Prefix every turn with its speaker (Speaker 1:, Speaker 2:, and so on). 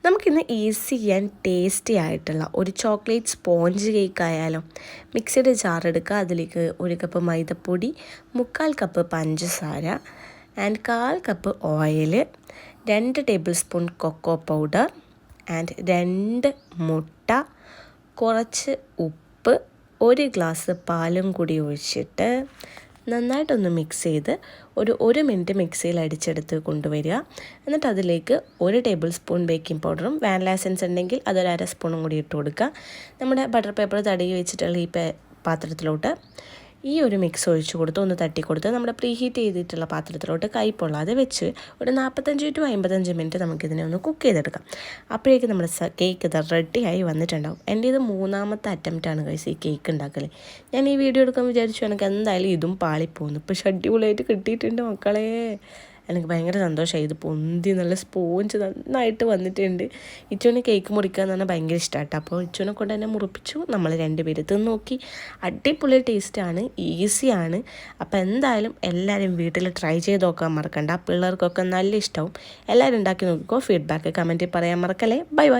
Speaker 1: നമുക്കിന്ന് easy and tasty ആയിട്ടുള്ള ഒരു ചോക്ലേറ്റ് സ്പോഞ്ച് കേക്ക് ആയാലോ. മിക്സിയുടെ ജാർ എടുക്കുക, അതിലേക്ക് 1 കപ്പ് മൈദപ്പൊടി, 3/4 കപ്പ് പഞ്ചസാര and 1/4 cup oil, 2 tablespoon cocoa powder and 2 മുട്ട, കുറച്ച് ഉപ്പ്, 1 ഗ്ലാസ് പാലും കൂടി ഒഴിച്ചിട്ട് നന്നായിട്ടൊന്ന് മിക്സ് ചെയ്ത് ഒരു മിനിറ്റ് മിക്സിയിൽ അടിച്ചെടുത്ത് കൊണ്ടുവരിക. എന്നിട്ട് അതിലേക്ക് 1 ടേബിൾ സ്പൂൺ ബേക്കിംഗ് പൗഡറും വാനില എസൻസ് ഉണ്ടെങ്കിൽ അതൊരു 1/2 സ്പൂണും കൂടി ഇട്ട് കൊടുക്കുക. നമ്മുടെ ബട്ടർ പേപ്പർ തടവി വെച്ചിട്ടുള്ള ഈ പാത്രത്തിലോട്ട് ഈ ഒരു മിക്സ് ഒഴിച്ച് കൊടുത്ത് ഒന്ന് തട്ടിക്കൊടുത്ത് നമ്മുടെ പ്രീ ഹീറ്റ് ചെയ്തിട്ടുള്ള പാത്രത്തിലോട്ട് കൈ പൊള്ളാതെ വെച്ച് ഒരു 45 to 55 മിനിറ്റ് നമുക്കിതിനെ ഒന്ന് കുക്ക് ചെയ്തെടുക്കാം. അപ്പോഴേക്കും നമ്മുടെ കേക്ക് ഇത് റെഡിയായി വന്നിട്ടുണ്ടാവും. എൻ്റെ ഇത് 3ാമത്തെ അറ്റംപ്റ്റാണ് ഗൈസ് ഈ കേക്ക് ഉണ്ടാക്കൽ. ഞാൻ ഈ വീഡിയോ എടുക്കാൻ വിചാരിച്ചു എനിക്ക് എന്തായാലും ഇതും പാളിപ്പോകുന്നു. ഇപ്പോൾ ഷെഡ്യൂളായിട്ട് കിട്ടിയിട്ടുണ്ട് മക്കളെ. എനിക്ക് ഭയങ്കര സന്തോഷമായി. ഇത് പൊന്തി നല്ല സ്പോഞ്ച് നന്നായിട്ട് വന്നിട്ടുണ്ട്. ഇച്ചുവിന് കേക്ക് മുറിക്കുക എന്ന് പറഞ്ഞാൽ ഭയങ്കര ഇഷ്ടമായിട്ട്. അപ്പോൾ ഇച്ചുവിനെ കൊണ്ട് തന്നെ മുറിപ്പിച്ചു. നമ്മൾ 2 പേര് തിന്ന് നോക്കി. അടിപൊളി ടേസ്റ്റാണ്, ഈസിയാണ്. അപ്പോൾ എന്തായാലും എല്ലാവരും വീട്ടിൽ ട്രൈ ചെയ്ത് നോക്കാൻ മറക്കണ്ട. പിള്ളേർക്കൊക്കെ നല്ല ഇഷ്ടവും. എല്ലാവരും ഉണ്ടാക്കി നോക്കിക്കോ. ഫീഡ്ബാക്ക് കമൻറ്റിൽ പറയാൻ മറക്കല്ലേ. Bye bye.